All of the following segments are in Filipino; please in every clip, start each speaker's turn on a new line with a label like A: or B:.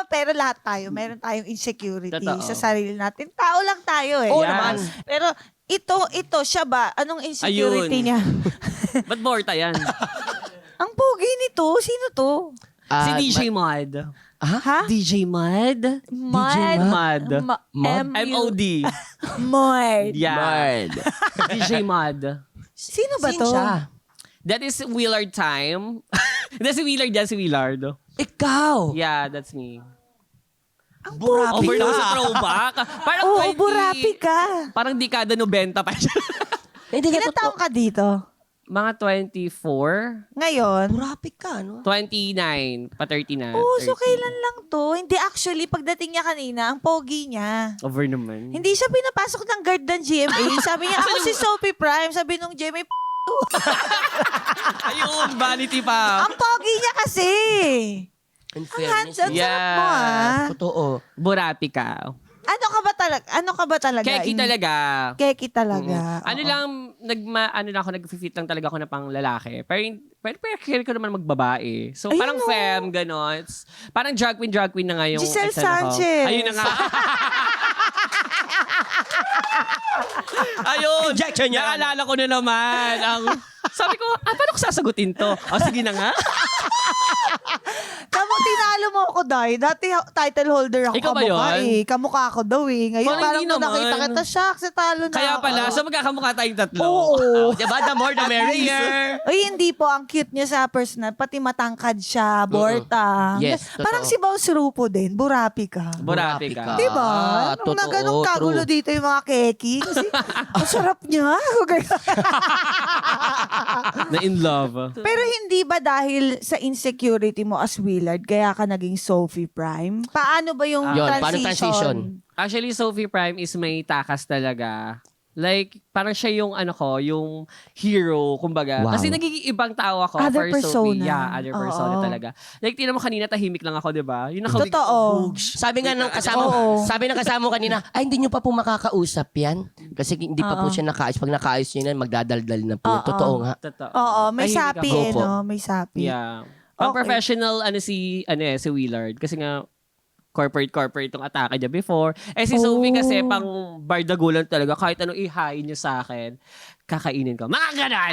A: pero lahat tayo, meron tayong insecurity
B: Totoo.
A: sa sarili natin. Tao lang tayo eh.
C: Oo
B: Yes.
C: naman.
A: Pero ito, siya ba? Anong insecurity
B: Ayun.
A: niya?
B: Ba't Morta yan?
A: Ang pogi nito, sino to?
B: Si DJ Mod.
A: Ha?
B: DJ Mod?
A: Mod.
B: Mod.
C: Mod?
B: MOD.
A: Mod.
B: Yeah.
C: Mard.
B: DJ Mod.
A: Sino ba
C: Sin
A: to?
C: siya?
B: That is Willard time. That's si Willard yan, si Willard.
C: Ikaw.
B: Yeah, that's me.
C: Burapi
B: Over na
C: ka.
B: sa throwback. Parang
A: Oo,
B: 20
A: burapi ka.
B: Parang dekada 90 pa siya.
C: Hindi ka
A: Ilan taong ka dito?
B: Mga 24,
A: Ngayon?
C: Burapi ka, no?
B: 29, pa 30 na.
A: Oo, so
B: 30.
A: kailan lang to? Hindi, actually, pagdating niya kanina, ang pogi niya.
B: Over naman.
A: Hindi siya pinapasok ng guard ng GMA. Sabi niya, ako si Sophie Prime. Sabi nung GMA,
B: Ayun, vanity pa.
A: ang pogi niya kasi.
C: In
A: Ang
C: fairness,
A: handsome,
B: Yeah.
A: sarap mo ah.
C: totoo.
B: Burapi ka.
A: Ano ka ba talaga?
B: Keki talaga.
A: Keki talaga.
B: Ano
A: Oo.
B: lang, nag-fit lang talaga ako na pang lalaki. Pero carry ko naman magbabae. So,
A: Ayun,
B: parang
A: oh.
B: femme, gano'n. Parang drag queen na nga yung
A: Giselle
B: ex na ako.
A: Sanchez.
B: Ayun na nga. Ayun.
C: Injection yan.
B: Naalala ko na naman. Sabi ko, paano ko sasagutin to? O, sige na nga.
A: Tinalo mo ako, Day. Dati title holder ako.
B: Ikaw ba
A: kamukha
B: yun?
A: eh. Kamukha ako daw eh. Ngayon
B: Parang
A: parang
B: hindi
A: nung nakita
B: naman.
A: kita, shucks, talo na
B: Kaya
A: ako.
B: pala, so magkakamukha tayong tatlo.
A: Oo.
C: Diba? The more, the merrier.
A: Uy, hindi po. Ang cute niya sa personal. Pati matangkad siya. Borta.
C: Yes,
A: Parang
C: totoo.
A: si Boss Rupo din. Burapi ka.
B: Burapi ka.
A: Diba? Nung
C: totoo,
A: na ganun kagulo
C: true.
A: dito yung mga keki. Kasi, ang sarap niya.
B: Na in love.
A: Pero hindi ba dahil sa insecurity mo as Willard, kaya ka naging Sophie Prime? Paano ba yung
C: Yun,
A: transition?
C: paano transition?
B: Actually, Sophie Prime is may takas talaga. Like, parang siya yung yung hero, kumbaga.
C: Wow.
B: Kasi nagiging ibang tao ako
A: Other
B: for Sophie.
A: persona.
B: Yeah, other persona
A: Oo.
B: talaga. Like, tinan mo kanina, tahimik lang ako, di ba? Yun
A: Totoo.
C: Sabi nga ng kasama,
A: Oo.
C: sabi ng kasama mo kanina, ay hindi nyo pa po makakausap yan. Kasi hindi pa po
A: Oo.
C: siya nakaayos. Pag nakaayos niya yan, magdadaldal na po.
A: Oo.
C: Totoo nga.
B: Totoo.
A: Oo, may
B: Tahimik
A: sapi
B: ako.
A: eh,
C: Opo.
A: no? May sapi.
B: Yeah. Ang
A: Okay.
B: professional, si Willard. Kasi nga, corporate tong atake niya before. Si Sophie kasi pang bardagulan talaga. Kahit anong ihain niya sa akin, kakainin ko. Mga ganon!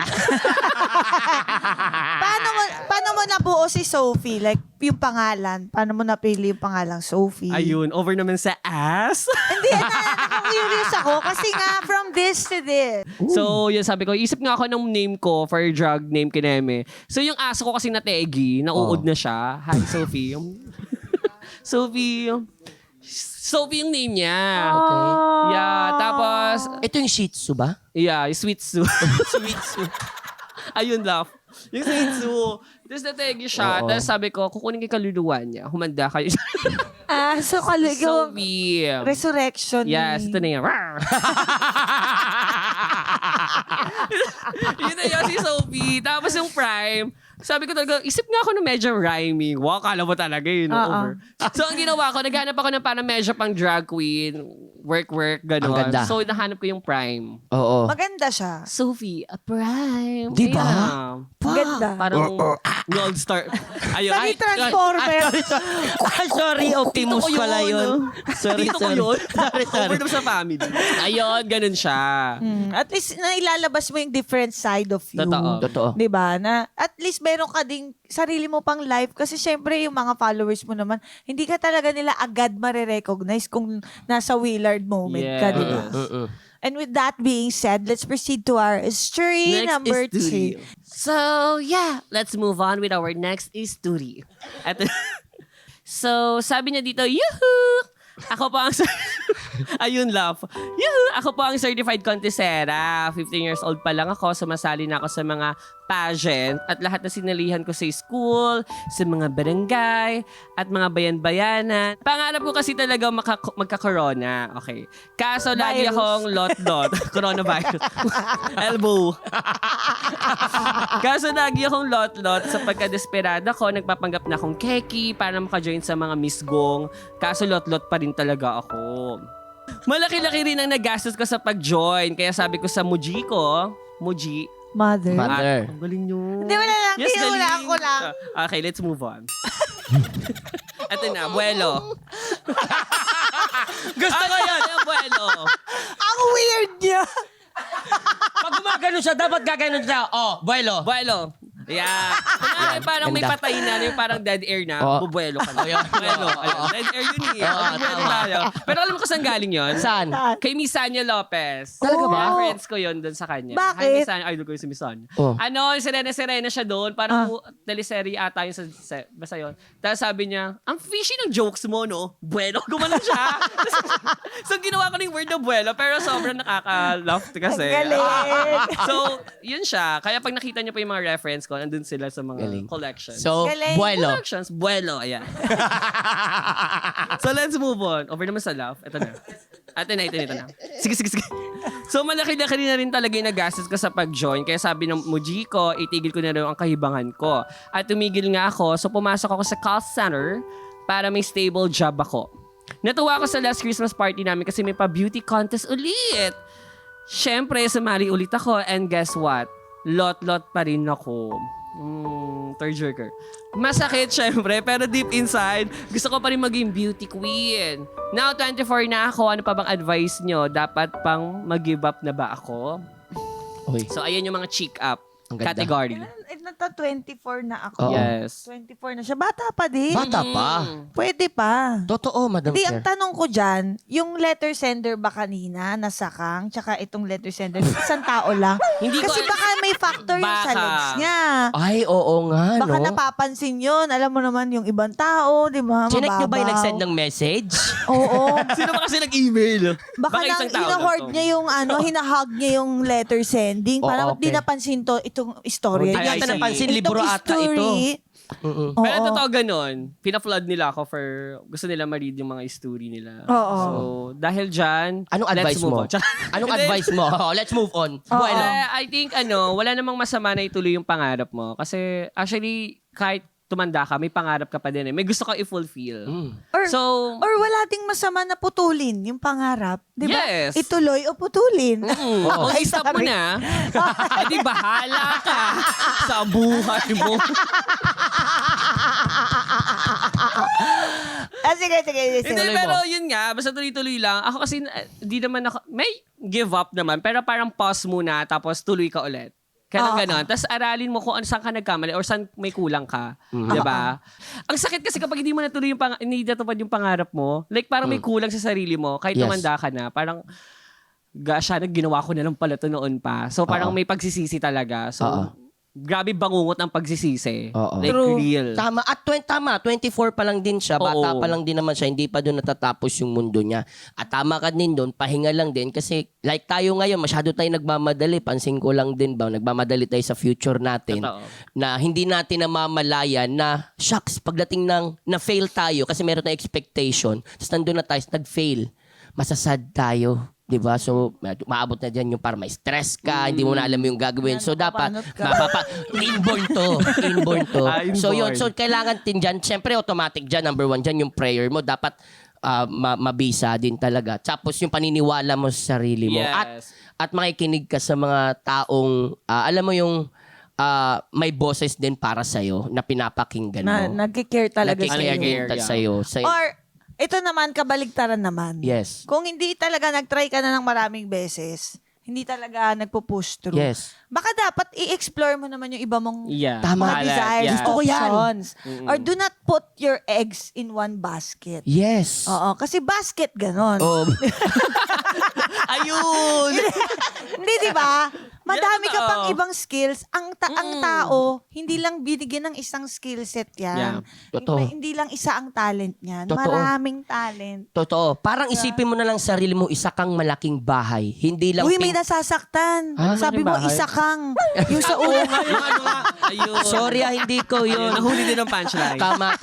A: Paano mo nabuo si Sophie? Like, yung pangalan. Paano mo napili yung pangalang Sophie?
B: Ayun, over naman sa ass.
A: Hindi, curious ako kasi nga from this to this.
B: So, yun sabi ko, isip nga ako ng name ko for drug name kineme. So, yung aso ko kasi nategi, nauud na siya. Hi, Sophie. Sophie yung name niya.
C: Okay.
B: Yeah, tapos,
C: Ito yung Shih Tzu ba?
B: yeah, yung Sweet Sue. Sweet Sue. Ayun, laugh. Yung Sweet Sue. Tapos nategi siya.
C: Oo.
B: Tapos sabi ko, kukunin ko yung kaluluwa niya. Humanda kayo.
A: So kaligaw.
B: Sophie.
A: Resurrection.
B: Yes, ito na yan. Yun na yun si Sophie. Tapos yung Prime, sabi ko talaga, isip nga ako na medyo rhyming. Wow, kala mo talaga yun.
A: Oo.
B: Over. So, ang ginawa ko, naghanap ako ng parang medyo pang drag queen, work, gano'n.
C: Ang ganda.
B: So, nahanap ko yung Prime.
C: Oo.
A: Maganda siya.
B: Sophie, a Prime.
C: Di ba?
B: Ayan.
A: Maganda.
B: Parang gold star. Ayun.
A: Naging transformer.
C: Sorry, Optimus
B: Tito ko
C: pala yun. Sorry,
B: Tito ko
C: sorry.
B: yun.
C: Sorry, sorry.
B: Over naman sa family. Ayun, ganun siya.
A: At least nailalabas mo yung different side of you.
C: Totoo.
A: 'Di ba? Na at least meron ka ding sarili mo pang life kasi syempre yung mga followers mo naman hindi ka talaga nila agad mare-recognize kung nasa Willard moment ka,
B: Yes.
A: 'di ba? And with that being said, let's proceed to our story
B: Next
A: number
B: is Turi.
A: 2.
B: So, yeah. Let's move on with our next is Turi. So, sabi niya dito, yuhuu! Ako po ang... Ayun, love. Yuhuu! Ako po ang certified contestera. 15 years old pa lang ako. Sumasali na ako sa mga pageant at lahat na sinalihan ko sa school, sa mga barangay, at mga bayan-bayanan. Pangarap ko kasi talaga magka-corona. Okay. Kaso lagi
A: Virus.
B: akong lot-lot. Coronavirus. Elbow. Kaso lagi akong lot-lot sa pagka-desperada ko, nagpapanggap na akong keki para maka-join sa mga Miss Gong. Kaso lot-lot pa rin talaga ako. Malaki-laki rin ang nagastos ko sa pag-join. Kaya sabi ko sa Muji ko, Muji,
A: Mother.
C: Mother.
B: ang galing nyo.
A: Hindi, wala lang.
B: Yes,
A: Hindi, wala
B: galing.
A: ako lang.
B: Okay, let's move on. Ito na, buwelo. Gusto ko yun, yung buwelo.
A: Ang weird niya.
C: Pag gumagano siya, dapat gaganon siya. Oh, buwelo.
B: Buwelo. Yeah. Kunwari, parang may
C: Ganda.
B: patay na, yung parang dead air na,
C: Oh.
B: bubuelo ka na.
C: Oh, yun.
B: Buwelo. Ayun, dead air yun eh. Bubuelo tayo. Pero alam mo kung saan galing yun?
C: Saan?
B: Kay Miss Sanya Lopez.
C: Talaga ba?
B: Friends ko yun doon sa kanya.
A: Bakit?
B: Hi, Miss Sanya. Idol ko yung si Miss Sanya.
C: Oh.
B: Ano, sirena siya doon. Parang teleserye ata yung sa basta yun. Tapos sabi niya, ang fishy ng jokes mo, no? Buwelo. Gumanon siya. So, ginawa ko ng word na buwelo, pero sobrang nakaka-laugh kasi.
A: Galing.
B: So, yun siya. Kaya pag nakita niyo pa yung mga reference ko, andun sila sa mga
C: Galing.
B: collections.
C: So,
A: Galing.
C: buwelo.
B: Collections, buwelo, ayan. So, let's move on. Over naman sa laugh. Ito na. Ito na. Sige. So, malaki-laki na rin talaga yung nagastos ko sa pag-join. Kaya sabi ng Muji ko, itigil ko na rin ang kahibangan ko. At tumigil nga ako. So, pumasok ako sa call center para may stable job ako. Natuwa ako sa last Christmas party namin kasi may pa-beauty contest ulit. Siyempre, sumali ulit ako. And guess what? Lot-lot pa rin ako. Third jerker. Masakit syempre, pero deep inside, gusto ko pa rin maging beauty queen. Now, 24 na ako. Ano pa bang advice nyo? Dapat pang mag-give up na ba ako?
C: Uy,
B: So, ayan yung mga cheek up
C: Ang ganda.
B: category.
A: Nata 24 na ako.
C: Oo.
B: Yes.
A: 24 na siya. Bata pa din.
C: bata pa.
A: Pwede pa.
C: Totoo, Madam
A: Hindi, ang
C: Chair.
A: tanong ko dyan, yung letter sender ba kanina, nasa Kang, tsaka itong letter sender, isang tao lang?
B: Hindi ko
A: Kasi baka may factor yung sa
B: Baka.
A: legs niya.
C: Ay, oo nga,
A: Baka
C: no?
A: napapansin yun. Alam mo naman yung ibang tao, di ba?
C: Chinek nyo ba yung
A: Mababaw.
C: nag-send ng message?
A: Oo.
B: Sino ba kasi nag-email?
A: Baka nang ina-hoard niya yung hinahug niya yung letter sending.
C: Oo,
A: Parang
C: okay.
A: di napansin to, itong istorya.
C: Hindi
B: Ay,
C: yata
B: I see.
C: napansin,
A: Itong
C: libro ata ito.
A: story.
C: Mm-mm.
B: Pero
A: Oo.
B: totoo ganun. Pina-flood nila ako for gusto nila ma-read yung mga story nila.
A: Oo.
B: So, dahil dyan,
C: Anong
B: let's
C: advice
B: move
C: mo?
B: on. Tsaka-
C: Anong
B: Hindi.
C: advice mo? Let's move on. Buwelo.
B: I think, wala namang masama na ituloy yung pangarap mo. Kasi, actually, kahit tumanda ka, may pangarap ka pa din eh. May gusto ka i-fulfill.
A: Or,
B: So,
A: or wala ding masama na putulin yung pangarap. Di ba?
B: Yes.
A: Ituloy o putulin.
B: kung
A: Ay,
B: i-stop mo
A: sorry.
B: na, edi bahala ka sa buhay mo.
A: Sige.
B: Hindi,
C: Tuloy mo.
B: pero yun nga, basta tuloy-tuloy lang. Ako kasi, di naman ako, may give up naman, pero parang pause muna, tapos tuloy ka ulit. Kaya ganon. Tapos aralin mo kung saan ka nagkamali or saan may kulang ka. Di ba? Ang sakit kasi kapag hindi mo natuloy hindi natupad yung pangarap mo, like parang may kulang sa sarili mo, kahit
C: Yes.
B: tumanda ka na, parang siya, ginawa ko na lang pala ito noon pa. So parang may pagsisisi talaga. So, grabe bangungot ang pagsisisi.
C: Oo.
B: Like
A: True.
B: real.
C: Tama. At 24 pa lang din siya. Bata
B: Oo.
C: pa lang din naman siya. Hindi pa doon natatapos yung mundo niya. At tama ka din doon. Pahinga lang din. Kasi like tayo ngayon, masyado tayo nagmamadali. Pansin ko lang din ba, nagmamadali tayo sa future natin.
B: Totoo.
C: Na hindi natin namamalayan na, shucks, pagdating ng na-fail tayo kasi meron tayong expectation. Tapos nandun na tayo, nag-fail. Masasad tayo. Diba? So, maabot na dyan yung para may stress ka, hindi mo na alam yung gagawin. So, dapat, inborn to. Inborn to. So, yun. So, kailangan din dyan, syempre, automatic dyan, number one dyan, yung prayer mo, dapat mabisa din talaga. Tapos, yung paniniwala mo sa sarili mo.
B: Yes.
C: At makikinig ka sa mga taong, alam mo yung, may boses din para sa'yo na pinapakinggan mo.
A: Nagkikare talaga
C: Nakikcare
A: sa'yo.
C: sa'yo.
A: Or, ito naman, kabaligtaran naman.
C: Yes.
A: Kung hindi talaga nag-try ka na ng maraming beses, hindi talaga nagpo-push through.
C: Yes.
A: Baka dapat i-explore mo naman yung iba mong
C: Tama.
A: mga desires,
C: Gusto ko yan.
A: options. Or do not put your eggs in one basket.
C: Yes.
A: Oo, kasi basket ganon.
C: Oh,
B: Ayun!
A: Hindi, di ba? Madami ka
B: totoo.
A: pang ibang skills. Ang tao, hindi lang binigyan ng isang skill set yan.
B: Yeah.
C: Totoo.
A: Hindi lang isa ang talent niyan.
C: Totoo.
A: Maraming talent.
C: totoo. Parang isipin mo na lang sarili mo, isa kang malaking bahay. Hindi lang
A: Uy, may nasasaktan.
C: Ah,
A: Sabi
B: malaking
A: mo,
B: bahay?
A: isa kang. Yung sa ulo.
B: Ayun.
C: Sorry, hindi ko
B: Ayun,
C: yun.
B: nahuli din ang punchline.
C: Tama.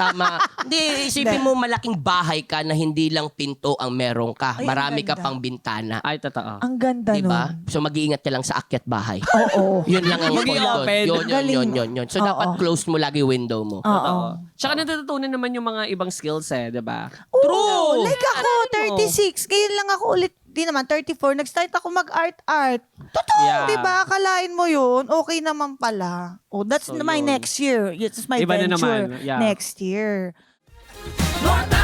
C: Hindi, isipin mo malaking bahay ka na hindi lang pinto ang meron ka.
A: Ay, ang
C: Marami ka
A: ganda.
C: pang bintana.
B: Ay, totoo.
A: Ang ganda
C: Diba?
A: nun.
C: So mag-iingat ka lang sa akyat bahay.
A: Oo.
C: Yun lang ang
B: Maging
C: point
B: open.
C: doon.
A: Galing.
C: Yun. So
A: Oo.
C: dapat close mo lagi window mo.
A: Oo.
B: Totoo. Tsaka natututunan naman yung mga ibang skills di ba?
A: True. Like ako,
B: Aralin mo.
A: 36. Ngayon lang ako ulit, di naman, 34. Nag-start ako mag-art. Totoo,
B: Yeah.
A: di ba? Akalain mo yun. Okay naman pala. Oh, that's
B: So,
A: my
B: yun.
A: next year. It's my
B: Iba na
A: venture
B: naman. Yeah.
A: next year.
D: Your